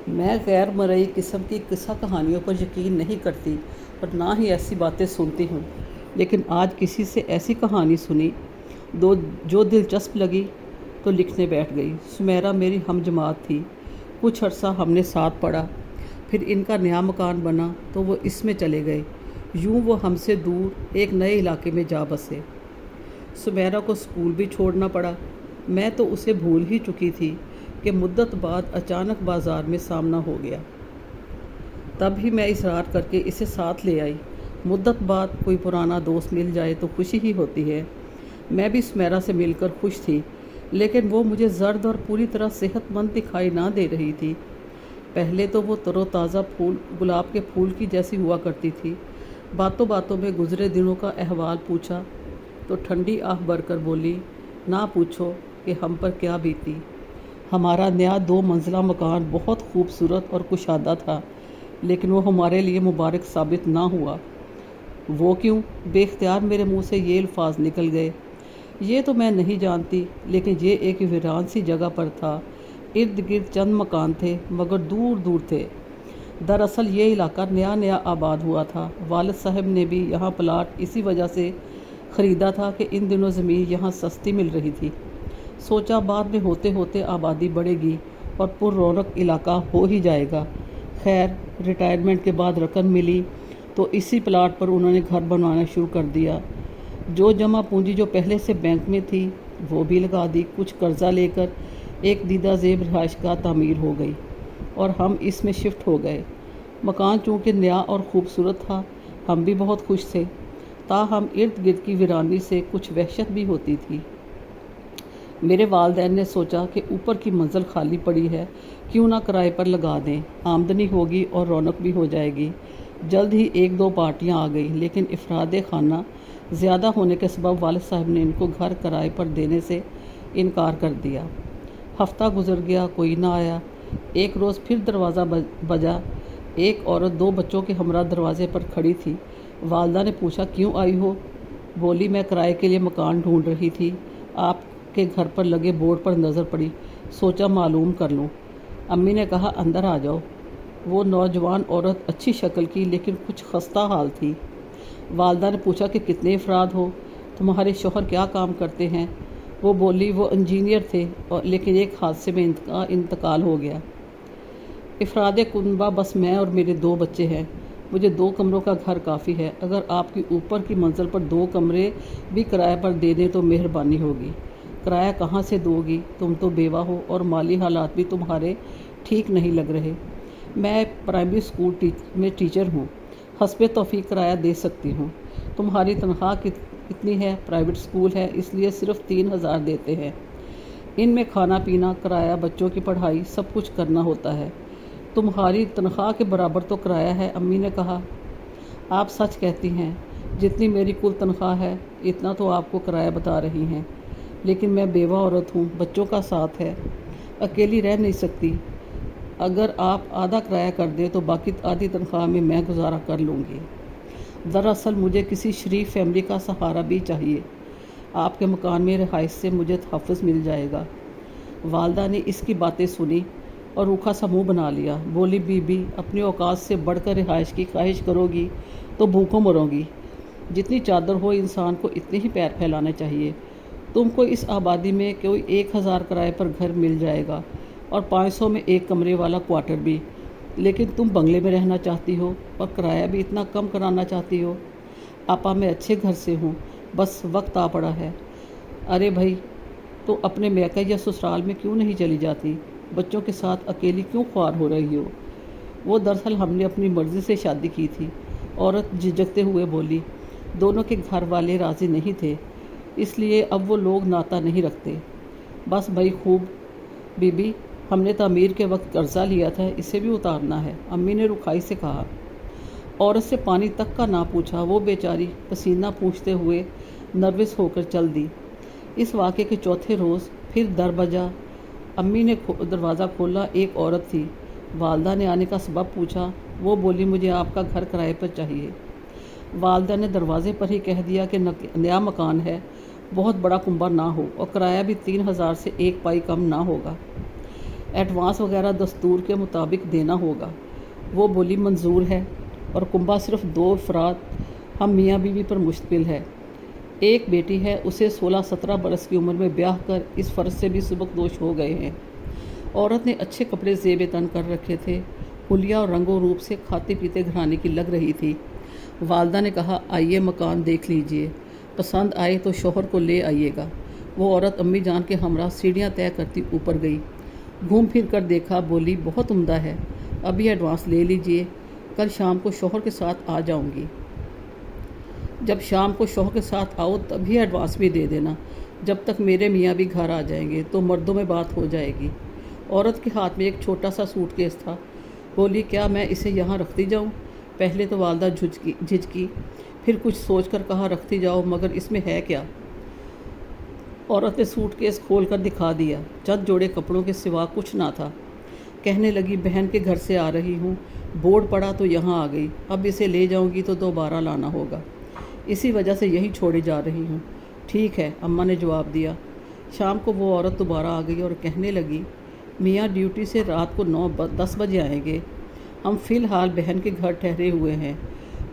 میں غیر مرئی قسم کی قصہ کہانیوں پر یقین نہیں کرتی اور نہ ہی ایسی باتیں سنتی ہوں، لیکن آج کسی سے ایسی کہانی سنی جو دلچسپ لگی تو لکھنے بیٹھ گئی۔ سمیرہ میری ہم جماعت تھی، کچھ عرصہ ہم نے ساتھ پڑھا، پھر ان کا نیا مکان بنا تو وہ اس میں چلے گئے، یوں وہ ہم سے دور ایک نئے علاقے میں جا بسے۔ سمیرہ کو اسکول بھی چھوڑنا پڑا۔ میں تو اسے بھول ہی چکی تھی کہ مدت بعد اچانک بازار میں سامنا ہو گیا۔ تب ہی میں اصرار کر کے اسے ساتھ لے آئی۔ مدت بعد کوئی پرانا دوست مل جائے تو خوشی ہی ہوتی ہے۔ میں بھی سمیرہ سے مل کر خوش تھی، لیکن وہ مجھے زرد اور پوری طرح صحت مند دکھائی نہ دے رہی تھی۔ پہلے تو وہ تر و تازہ گلاب کے پھول کی جیسی ہوا کرتی تھی۔ باتوں باتوں میں گزرے دنوں کا احوال پوچھا تو ٹھنڈی آہ بھر کر بولی، نہ پوچھو کہ ہم پر کیا بیتی۔ ہمارا نیا 2 منزلہ مکان بہت خوبصورت اور کشادہ تھا، لیکن وہ ہمارے لیے مبارک ثابت نہ ہوا۔ وہ کیوں؟ بے اختیار میرے منہ سے یہ الفاظ نکل گئے۔ یہ تو میں نہیں جانتی، لیکن یہ ایک ویران سی جگہ پر تھا۔ ارد گرد چند مکان تھے، مگر دور دور تھے۔ دراصل یہ علاقہ نیا نیا آباد ہوا تھا۔ والد صاحب نے بھی یہاں پلاٹ اسی وجہ سے خریدا تھا کہ ان دنوں زمین یہاں سستی مل رہی تھی۔ سوچا بعد میں ہوتے ہوتے آبادی بڑھے گی اور پر رونق علاقہ ہو ہی جائے گا۔ خیر، ریٹائرمنٹ کے بعد رقم ملی تو اسی پلاٹ پر انہوں نے گھر بنوانا شروع کر دیا۔ جو جمع پونجی جو پہلے سے بینک میں تھی وہ بھی لگا دی۔ کچھ قرضہ لے کر ایک دیدہ زیب رہائش گاہ تعمیر ہو گئی اور ہم اس میں شفٹ ہو گئے۔ مکان چونکہ نیا اور خوبصورت تھا، ہم بھی بہت خوش تھے، تاہم ارد گرد کی ویرانی سے کچھ وحشت بھی ہوتی تھی۔ میرے والدین نے سوچا کہ اوپر کی منزل خالی پڑی ہے، کیوں نہ کرائے پر لگا دیں، آمدنی ہوگی اور رونق بھی ہو جائے گی۔ جلد ہی 1-2 پارٹیاں آ گئیں، لیکن افراد خانہ زیادہ ہونے کے سبب والد صاحب نے ان کو گھر کرائے پر دینے سے انکار کر دیا۔ ہفتہ گزر گیا، کوئی نہ آیا۔ ایک روز پھر دروازہ بجا۔ ایک عورت 2 بچوں کے ہمراہ دروازے پر کھڑی تھی۔ والدہ نے پوچھا، کیوں آئی ہو؟ بولی، میں کرائے کے لیے مکان ڈھونڈ رہی تھی، آپ کے گھر پر لگے بورڈ پر نظر پڑی، سوچا معلوم کر لوں۔ امی نے کہا، اندر آ جاؤ۔ وہ نوجوان عورت اچھی شکل کی لیکن کچھ خستہ حال تھی۔ والدہ نے پوچھا کہ کتنے افراد ہو؟ تمہارے شوہر کیا کام کرتے ہیں؟ وہ بولی، وہ انجینئر تھے لیکن ایک حادثے میں انتقال ہو گیا۔ افراد کنبہ بس میں اور میرے 2 بچے ہیں۔ مجھے 2 کمروں کا گھر کافی ہے۔ اگر آپ کی اوپر کی منزل پر 2 کمرے بھی کرائے پر دے دیں تو مہربانی ہوگی۔ کرایہ کہاں سے دو گی؟ تم تو بیوہ ہو اور مالی حالات بھی تمہارے ٹھیک نہیں لگ رہے۔ میں پرائمری اسکول میں ٹیچر ہوں، حسب توفیق کرایہ دے سکتی ہوں۔ تمہاری تنخواہ کتنی ہے؟ پرائیویٹ اسکول ہے، اس لیے صرف 3,000 دیتے ہیں۔ ان میں کھانا پینا، کرایہ، بچوں کی پڑھائی، سب کچھ کرنا ہوتا ہے۔ تمہاری تنخواہ کے برابر تو کرایہ ہے، امی نے کہا۔ آپ سچ کہتی ہیں، جتنی میری کل تنخواہ ہے اتنا تو آپ کو کرایہ بتا رہی ہیں، لیکن میں بیوہ عورت ہوں، بچوں کا ساتھ ہے، اکیلی رہ نہیں سکتی۔ اگر آپ آدھا کرایہ کر دیں تو باقی آدھی تنخواہ میں گزارا کر لوں گی۔ دراصل مجھے کسی شریف فیملی کا سہارا بھی چاہیے۔ آپ کے مکان میں رہائش سے مجھے تحفظ مل جائے گا۔ والدہ نے اس کی باتیں سنی اور روکھا سا منہ بنا لیا۔ بولی، بی بی، اپنی اوقات سے بڑھ کر رہائش کی خواہش کرو گی تو بھوکوں مرو گی۔ جتنی چادر ہو انسان کو اتنے ہی پیر پھیلانے چاہیے۔ تم کو اس آبادی میں کوئی 1,000 کرائے پر گھر مل جائے گا اور 500 میں 1 کمرے والا کوارٹر بھی، لیکن تم بنگلے میں رہنا چاہتی ہو اور کرایہ بھی اتنا کم کرانا چاہتی ہو۔ آپا، میں اچھے گھر سے ہوں، بس وقت آ پڑا ہے۔ ارے بھائی، تو اپنے میکے یا سسرال میں کیوں نہیں چلی جاتی؟ بچوں کے ساتھ اکیلی کیوں خوار ہو رہی ہو؟ وہ دراصل ہم نے اپنی مرضی سے شادی کی تھی، عورت جھجکتے ہوئے بولی۔ دونوں کے گھر والے راضی نہیں تھے، اس لیے اب وہ لوگ ناطہ نہیں رکھتے۔ بس بھائی خوب بی بی، ہم نے تعمیر کے وقت قرضہ لیا تھا، اسے بھی اتارنا ہے، امی نے رکھائی سے کہا۔ عورت سے پانی تک کا نہ پوچھا، وہ بیچاری پسینہ پوچھتے ہوئے نروس ہو کر چل دی۔ اس واقعے کے چوتھے روز پھر در بجا۔ امی نے دروازہ کھولا، ایک عورت تھی۔ والدہ نے آنے کا سبب پوچھا۔ وہ بولی، مجھے آپ کا گھر کرائے پر چاہیے۔ والدہ نے دروازے پر ہی کہہ دیا کہ نیا مکان ہے، بہت بڑا کنبہ نہ ہو اور کرایہ بھی 3,000 سے 1 پائی کم نہ ہوگا۔ ایڈوانس وغیرہ دستور کے مطابق دینا ہوگا۔ وہ بولی منظور ہے، اور کنبہ صرف 2 افراد ہم میاں بیوی پر مشتمل ہے۔ ایک بیٹی ہے، اسے 16-17 برس کی عمر میں بیاہ کر اس فرض سے بھی سبکدوش ہو گئے ہیں۔ عورت نے اچھے کپڑے زیب تن کر رکھے تھے، حلیہ اور رنگ و روپ سے کھاتے پیتے گھرانے کی لگ رہی تھی۔ والدہ نے کہا، آئیے مکان دیکھ لیجئے، پسند آئے تو شوہر کو لے آئیے گا۔ وہ عورت امی جان کے ہمراہ سیڑھیاں طے کرتی اوپر گئی، گھوم پھر کر دیکھا، بولی بہت عمدہ ہے، ابھی ایڈوانس لے لیجئے، کل شام کو شوہر کے ساتھ آ جاؤں گی۔ جب شام کو شوہر کے ساتھ آؤ تبھی ایڈوانس بھی دے دینا، جب تک میرے میاں بھی گھر آ جائیں گے تو مردوں میں بات ہو جائے گی۔ عورت کے ہاتھ میں ایک چھوٹا سا سوٹ کیس تھا۔ بولی کیا میں اسے یہاں رکھتی جاؤں؟ پہلے تو والدہ جھجکی، پھر کچھ سوچ کر کہا رکھتی جاؤ، مگر اس میں ہے کیا؟ عورت نے سوٹ کیس کھول کر دکھا دیا، چند جوڑے کپڑوں کے سوا کچھ نہ تھا۔ کہنے لگی بہن کے گھر سے آ رہی ہوں، بورڈ پڑا تو یہاں آ گئی، اب اسے لے جاؤں گی تو دوبارہ لانا ہوگا، اسی وجہ سے یہیں چھوڑے جا رہی ہوں۔ ٹھیک ہے، اماں نے جواب دیا۔ شام کو وہ عورت دوبارہ آ گئی اور کہنے لگی، میاں ڈیوٹی سے رات کو 9-10 بجے آئیں گے، ہم فی الحال بہن کے گھر ٹھہرے ہوئے ہیں۔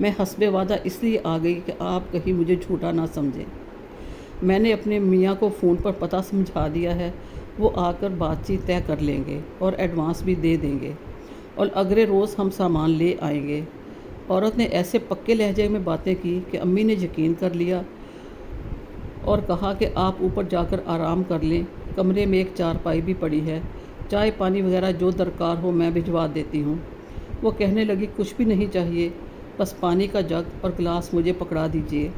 میں حسب وعدہ اس لیے آ گئی کہ آپ کہیں مجھے جھوٹا نہ سمجھیں۔ میں نے اپنے میاں کو فون پر پتہ سمجھا دیا ہے، وہ آ کر بات چیت طے کر لیں گے اور ایڈوانس بھی دے دیں گے، اور اگلے روز ہم سامان لے آئیں گے۔ عورت نے ایسے پکے لہجے میں باتیں کی کہ امی نے یقین کر لیا اور کہا کہ آپ اوپر جا کر آرام کر لیں، کمرے میں ایک چارپائی بھی پڑی ہے، چائے پانی وغیرہ جو درکار ہو میں بھجوا دیتی ہوں۔ وہ کہنے لگی کچھ بھی نہیں چاہیے، بس پانی کا جگ اور گلاس مجھے پکڑا دیجیے،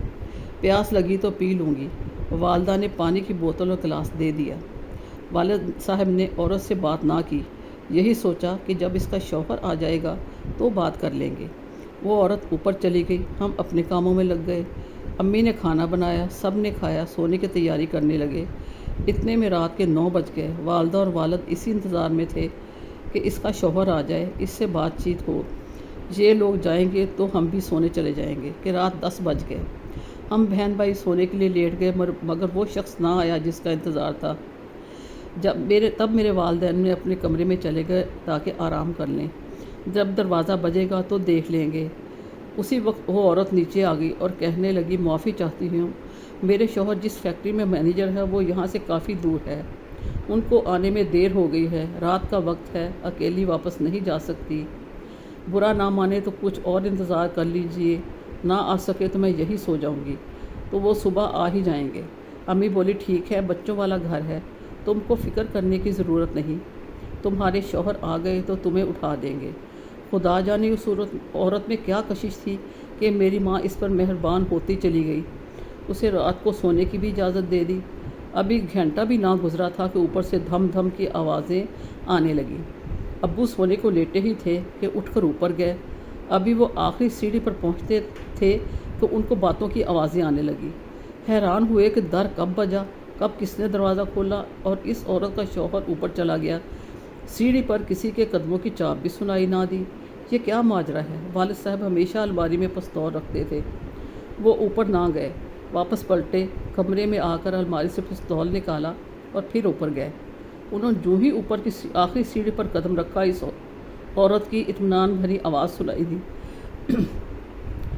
پیاس لگی تو پی لوں گی۔ والدہ نے پانی کی بوتل اور گلاس دے دیا۔ والد صاحب نے عورت سے بات نہ کی، یہی سوچا کہ جب اس کا شوہر آ جائے گا تو بات کر لیں گے۔ وہ عورت اوپر چلی گئی، ہم اپنے کاموں میں لگ گئے۔ امی نے کھانا بنایا، سب نے کھایا، سونے کی تیاری کرنے لگے۔ اتنے میں رات کے 9 بج گئے۔ والدہ اور والد اسی انتظار میں تھے کہ اس کا شوہر آ جائے، اس سے بات چیت ہو۔ یہ لوگ جائیں گے تو ہم بھی سونے چلے جائیں گے کہ رات 10 بج گئے۔ ہم بہن بھائی سونے کے لیے لیٹ گئے، مگر وہ شخص نہ آیا جس کا انتظار تھا۔ تب میرے والدین نے اپنے کمرے میں چلے گئے تاکہ آرام کر لیں، جب دروازہ بجے گا تو دیکھ لیں گے۔ اسی وقت وہ عورت نیچے آ گئی اور کہنے لگی معافی چاہتی ہوں، میرے شوہر جس فیکٹری میں مینیجر ہے وہ یہاں سے کافی دور ہے، ان کو آنے میں دیر ہو گئی ہے، رات کا وقت ہے، اکیلی واپس نہیں جا سکتی۔ برا نہ مانے تو کچھ اور انتظار کر لیجئے، نہ آ سکے تو میں یہی سو جاؤں گی، تو وہ صبح آ ہی جائیں گے۔ امی بولی ٹھیک ہے، بچوں والا گھر ہے، تم کو فکر کرنے کی ضرورت نہیں، تمہارے شوہر آ گئے تو تمہیں اٹھا دیں گے۔ خدا جانے اس عورت میں کیا کشش تھی کہ میری ماں اس پر مہربان ہوتی چلی گئی، اسے رات کو سونے کی بھی اجازت دے دی۔ ابھی گھنٹہ بھی نہ گزرا تھا کہ اوپر سے دھم دھم کی آوازیں آنے لگیں۔ ابو سونے کو لیٹے ہی تھے کہ اٹھ کر اوپر گئے۔ ابھی وہ آخری سیڑھی پر پہنچتے تھے کہ ان کو باتوں کی آوازیں آنے لگیں۔ حیران ہوئے کہ در کب بجا، کب کس نے دروازہ کھولا اور اس عورت کا شوہر اوپر چلا گیا۔ سیڑھی پر کسی کے قدموں کی چاپ بھی سنائی نہ دی۔ یہ کیا ماجرا ہے؟ والد صاحب ہمیشہ الماری میں پستول رکھتے تھے۔ وہ اوپر نہ گئے، واپس پلٹے، کمرے میں آ کر الماری سے پستول نکالا اور پھر اوپر گئے۔ انہوں نے جو ہی اوپر کی آخری سیڑھی پر قدم رکھا، اس عورت کی اطمینان بھری آواز سنائی دی،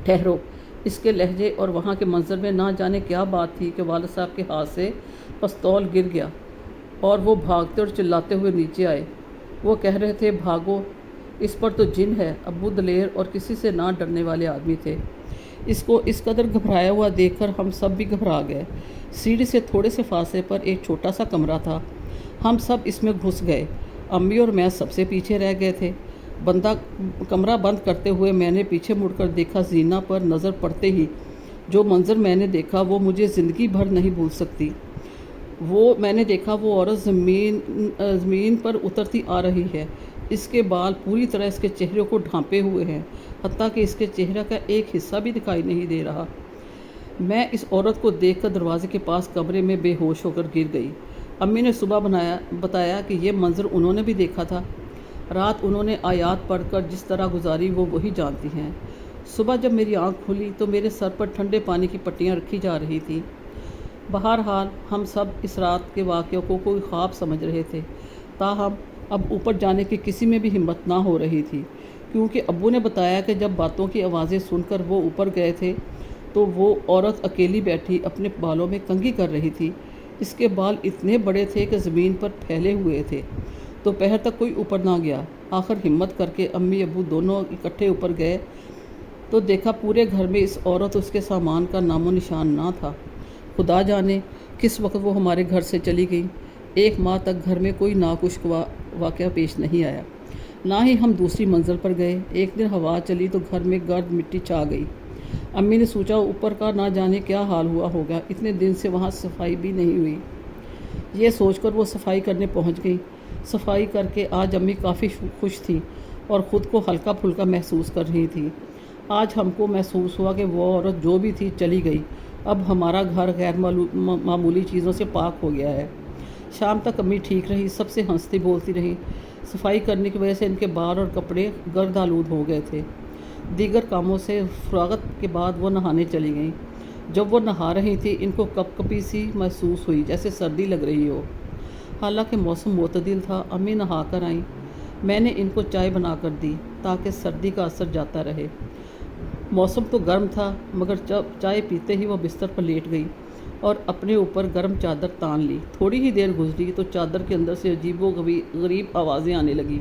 ٹھہرو۔ اس کے لہجے اور وہاں کے منظر میں نہ جانے کیا بات تھی کہ والد صاحب کے ہاتھ سے پستول گر گیا اور وہ بھاگتے اور چلاتے ہوئے نیچے آئے۔ وہ کہہ رہے تھے بھاگو، اس پر تو جن ہے۔ ابو دلیر اور کسی سے نہ ڈرنے والے آدمی تھے۔ اس کو اس قدر گھبرایا ہوا دیکھ کر ہم سب بھی گھبرا گئے۔ سیڑھی سے تھوڑے سے فاصلے پر ایک چھوٹا سا کمرہ تھا، ہم سب اس میں گھس گئے۔ امی اور میں سب سے پیچھے رہ گئے تھے۔ کمرہ بند کرتے ہوئے میں نے پیچھے مڑ کر دیکھا، زینہ پر نظر پڑتے ہی جو منظر میں نے دیکھا وہ مجھے زندگی بھر نہیں بھول سکتی۔ میں نے دیکھا وہ عورت زمین پر اترتی آ رہی ہے، اس کے بال پوری طرح اس کے چہرے کو ڈھانپے ہوئے ہیں، حتیٰ کہ اس کے چہرے کا ایک حصہ بھی دکھائی نہیں دے رہا۔ میں اس عورت کو دیکھ کر دروازے کے پاس کمرے میں بے ہوش ہو کر گر گئی۔ امی نے صبح بتایا کہ یہ منظر انہوں نے بھی دیکھا تھا۔ رات انہوں نے آیات پڑھ کر جس طرح گزاری وہ وہی جانتی ہیں۔ صبح جب میری آنکھ کھلی تو میرے سر پر ٹھنڈے پانی کی پٹیاں رکھی جا رہی تھیں۔ بہرحال ہم سب اس رات کے واقعے کو کوئی خواب سمجھ رہے تھے، تاہم اب اوپر جانے کی کسی میں بھی ہمت نہ ہو رہی تھی، کیونکہ ابو نے بتایا کہ جب باتوں کی آوازیں سن کر وہ اوپر گئے تھے تو وہ عورت اکیلی بیٹھی اپنے بالوں میں کنگھی کر رہی تھی۔ اس کے بال اتنے بڑے تھے کہ زمین پر پھیلے ہوئے تھے۔ دوپہر تک کوئی اوپر نہ گیا۔ آخر ہمت کر کے امی ابو دونوں اکٹھے اوپر گئے تو دیکھا پورے گھر میں اس عورت اس کے سامان کا نام و نشان نہ تھا۔ خدا جانے کس وقت وہ ہمارے گھر سے چلی گئی۔ 1 ماہ تک گھر میں کوئی ناخوشگوار واقعہ پیش نہیں آیا، نہ ہی ہم دوسری منزل پر گئے۔ ایک دن ہوا چلی تو گھر میں گرد مٹی چھا گئی۔ امی نے سوچا اوپر کا نہ جانے کیا حال ہوا ہوگا، اتنے دن سے وہاں صفائی بھی نہیں ہوئی۔ یہ سوچ کر وہ صفائی کرنے پہنچ گئی۔ صفائی کر کے آج امی کافی خوش تھیں اور خود کو ہلکا پھلکا محسوس کر رہی تھی۔ آج ہم کو محسوس ہوا کہ وہ عورت جو بھی تھی چلی گئی، اب ہمارا گھر غیر معمولی چیزوں سے پاک ہو گیا ہے۔ شام تک امی ٹھیک رہی، سب سے ہنستی بولتی رہی۔ صفائی کرنے کی وجہ سے ان کے بال اور کپڑے گرد آلود ہو گئے تھے۔ دیگر کاموں سے فراغت کے بعد وہ نہانے چلی گئیں۔ جب وہ نہا رہی تھی ان کو کپ کپی سی محسوس ہوئی، جیسے سردی لگ رہی ہو۔ حالانکہ موسم معتدل تھا۔ امی نہا کر آئیں۔ میں نے ان کو چائے بنا کر دی تاکہ سردی کا اثر جاتا رہے۔ موسم تو گرم تھا، مگر جب چائے پیتے ہی وہ بستر پر لیٹ گئی اور اپنے اوپر گرم چادر تان لی۔ تھوڑی ہی دیر گزری تو چادر کے اندر سے عجیب و غریب آوازیں آنے لگیں،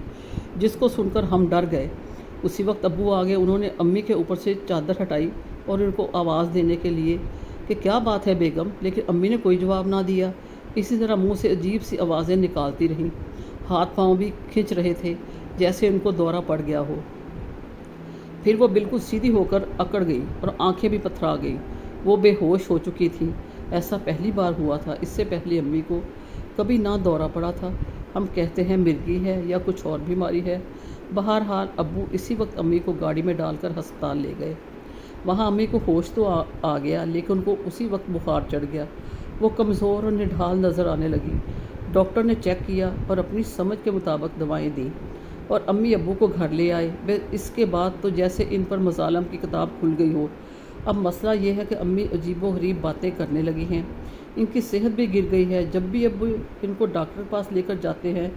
جس کو سن کر ہم ڈر گئے۔ اسی وقت ابو آ گئے۔ انہوں نے امی کے اوپر سے چادر ہٹائی اور ان کو آواز دینے کے لیے کہ کیا بات ہے بیگم، لیکن امی نے کوئی جواب نہ دیا۔ اسی طرح منہ سے عجیب سی آوازیں نکالتی رہیں۔ ہاتھ پاؤں بھی کھنچ رہے تھے جیسے ان کو دورہ پڑ گیا ہو۔ پھر وہ بالکل سیدھی ہو کر اکڑ گئی اور آنکھیں بھی پتھرا گئیں۔ وہ بے ہوش ہو چکی تھیں۔ ایسا پہلی بار ہوا تھا۔ اس سے پہلے امی کو کبھی نہ دورہ پڑا تھا۔ ہم کہتے ہیں مرگی ہے یا کچھ اور بیماری ہے۔ بہرحال ابو اسی وقت امی کو گاڑی میں ڈال کر ہسپتال لے گئے۔ وہاں امی کو ہوش تو آ گیا، لیکن ان کو اسی وقت بخار چڑھ گیا۔ وہ کمزور اور نڈھال نظر آنے لگی۔ ڈاکٹر نے چیک کیا اور اپنی سمجھ کے مطابق دوائیں دیں اور امی ابو کو گھر لے آئے۔ اس کے بعد تو جیسے ان پر مظالم کی کتاب کھل گئی ہو۔ اب مسئلہ یہ ہے کہ امی عجیب و غریب باتیں کرنے لگی ہیں۔ ان کی صحت بھی گر گئی ہے۔ جب بھی ابو ان کو ڈاکٹر کے پاس لے کر جاتے ہیں،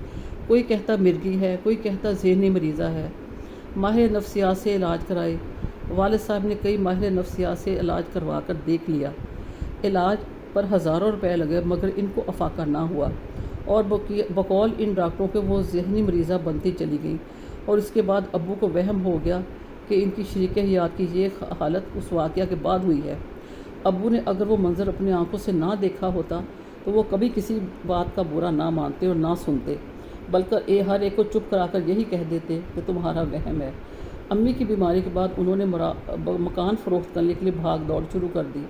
کوئی کہتا مرگی ہے، کوئی کہتا ذہنی مریضہ ہے۔ ماہر نفسیات سے علاج کرائے۔ والد صاحب نے کئی ماہر نفسیات سے علاج کروا کر دیکھ لیا۔ علاج پر ہزاروں روپے لگے، مگر ان کو افاقہ نہ ہوا اور بقول ان ڈاکٹروں کے وہ ذہنی مریضہ بنتی چلی گئیں۔ اور اس کے بعد ابو کو وہم ہو گیا کہ ان کی شریک حیات کی یہ حالت اس واقعہ کے بعد ہوئی ہے۔ ابو نے اگر وہ منظر اپنی آنکھوں سے نہ دیکھا ہوتا تو وہ کبھی کسی بات کا برا نہ مانتے اور نہ سنتے، بلکہ ہر ایک کو چپ کرا کر یہی کہہ دیتے کہ تمہارا وہم ہے۔ امی کی بیماری کے بعد انہوں نے مکان فروخت کرنے کے لیے بھاگ دوڑ شروع کر دی۔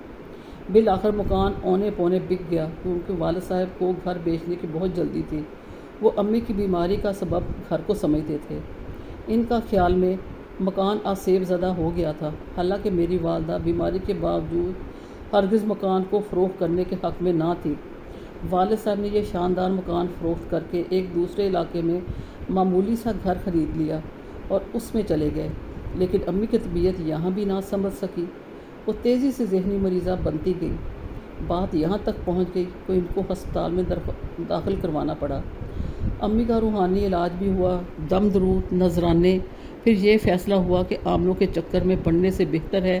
بالآخر مکان اونے پونے بک گیا، کیونکہ والد صاحب کو گھر بیچنے کی بہت جلدی تھی۔ وہ امی کی بیماری کا سبب گھر کو سمجھتے تھے۔ ان کا خیال میں مکان آسیب زدہ ہو گیا تھا۔ حالانکہ میری والدہ بیماری کے باوجود ہرگز مکان کو فروخت کرنے کے حق میں نہ تھی۔ والد صاحب نے یہ شاندار مکان فروخت کر کے ایک دوسرے علاقے میں معمولی سا گھر خرید لیا اور اس میں چلے گئے، لیکن امی کی طبیعت یہاں بھی نہ سنبھل سکی۔ وہ تیزی سے ذہنی مریضہ بنتی گئی۔ بات یہاں تک پہنچ گئی کہ ان کو ہسپتال میں داخل کروانا پڑا۔ امی کا روحانی علاج بھی ہوا، دم درود، نذرانے۔ پھر یہ فیصلہ ہوا کہ عاملوں کے چکر میں پڑنے سے بہتر ہے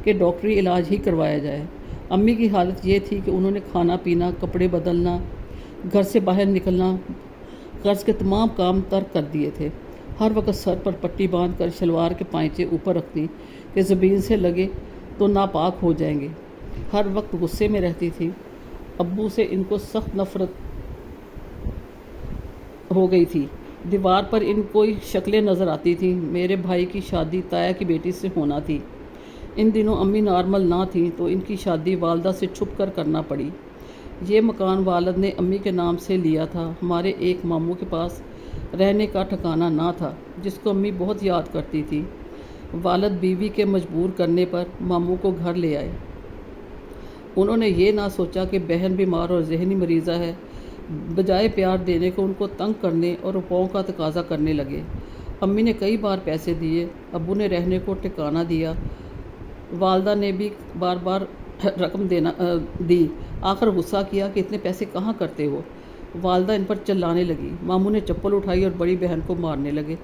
کہ ڈاکٹری علاج ہی کروایا جائے۔ امی کی حالت یہ تھی کہ انہوں نے کھانا پینا، کپڑے بدلنا، گھر سے باہر نکلنا، قرض کے تمام کام ترک کر دیے تھے۔ ہر وقت سر پر پٹی باندھ کر شلوار کے پائچے اوپر رکھتی کہ زمین سے لگے تو ناپاک ہو جائیں گے۔ ہر وقت غصے میں رہتی تھی۔ ابو سے ان کو سخت نفرت ہو گئی تھی۔ دیوار پر ان کو شکلیں نظر آتی تھیں۔ میرے بھائی کی شادی تایا کی بیٹی سے ہونا تھی۔ ان دنوں امی نارمل نہ تھیں تو ان کی شادی والدہ سے چھپ کر کرنا پڑی۔ یہ مکان والد نے امی کے نام سے لیا تھا۔ ہمارے ایک ماموں کے پاس رہنے کا ٹھکانہ نہ تھا، جس کو امی بہت یاد کرتی تھی۔ والد بیوی کے مجبور کرنے پر ماموں کو گھر لے آئے۔ انہوں نے یہ نہ سوچا کہ بہن بیمار اور ذہنی مریضہ ہے۔ بجائے پیار دینے کو ان کو تنگ کرنے اور روپوں کا تقاضا کرنے لگے۔ امی نے کئی بار پیسے دیے، ابو نے رہنے کو ٹھکانہ دیا، والدہ نے بھی بار بار رقم دی۔ آخر غصہ کیا کہ اتنے پیسے کہاں کرتے ہو، والدہ ان پر چلانے لگی۔ ماموں نے چپل اٹھائی اور بڑی بہن کو مارنے لگے۔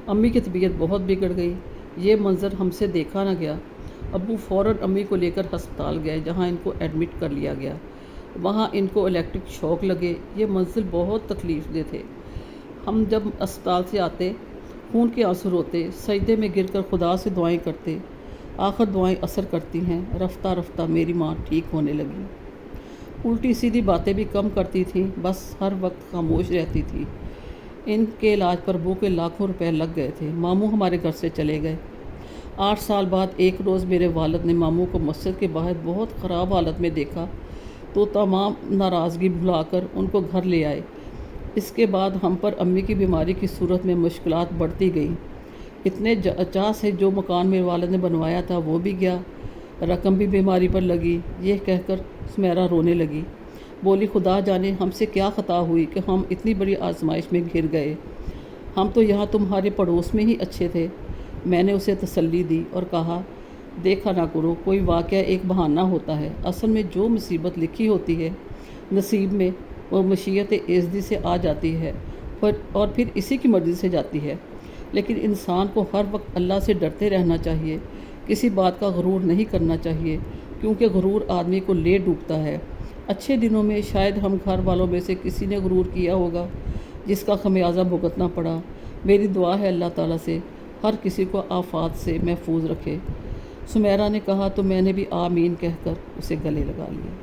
امی کی طبیعت بہت بگڑ گئی۔ یہ منظر ہم سے دیکھا نہ گیا۔ ابو فوراً امی کو لے کر ہسپتال گئے، جہاں ان کو ایڈمٹ کر لیا گیا۔ وہاں ان کو الیکٹرک شوک لگے۔ یہ منزل بہت تکلیف دہ تھے۔ ہم جب اسپتال سے آتے، خون کے آنسو روتے، سجدے میں گر کر خدا سے دعائیں کرتے۔ آخر دعائیں اثر کرتی ہیں۔ رفتہ رفتہ میری ماں ٹھیک ہونے لگی۔ الٹی سیدھی باتیں بھی کم کرتی تھیں، بس ہر وقت خاموش رہتی تھی۔ ان کے علاج پر ابو کے لاکھوں روپے لگ گئے تھے۔ ماموں ہمارے گھر سے چلے گئے۔ 8 سال بعد ایک روز میرے والد نے ماموں کو مسجد کے باہر بہت خراب حالت میں دیکھا تو تمام ناراضگی بھلا کر ان کو گھر لے آئے۔ اس کے بعد ہم پر امی کی بیماری کی صورت میں مشکلات بڑھتی گئیں۔ اتنے چاہ سے جو مکان میرے والد نے بنوایا تھا وہ بھی گیا، رقم بھی بیماری پر لگی۔ یہ کہہ کر سمیرہ رونے لگی۔ بولی خدا جانے ہم سے کیا خطا ہوئی کہ ہم اتنی بڑی آزمائش میں گر گئے۔ ہم تو یہاں تمہارے پڑوس میں ہی اچھے تھے۔ میں نے اسے تسلی دی اور کہا دیکھا نہ کرو، کوئی واقعہ ایک بہانہ ہوتا ہے۔ اصل میں جو مصیبت لکھی ہوتی ہے نصیب میں، وہ مشیت ایزدی سے آ جاتی ہے اور پھر اسی کی مرضی سے جاتی ہے۔ لیکن انسان کو ہر وقت اللہ سے ڈرتے رہنا چاہیے، کسی بات کا غرور نہیں کرنا چاہیے، کیونکہ غرور آدمی کو لے ڈوبتا ہے۔ اچھے دنوں میں شاید ہم گھر والوں میں سے کسی نے غرور کیا ہوگا جس کا خمیازہ بھگتنا پڑا۔ میری دعا ہے اللہ تعالیٰ سے ہر کسی کو آفات سے محفوظ رکھے۔ سمیرہ نے کہا تو میں نے بھی آمین کہہ کر اسے گلے لگا لیا۔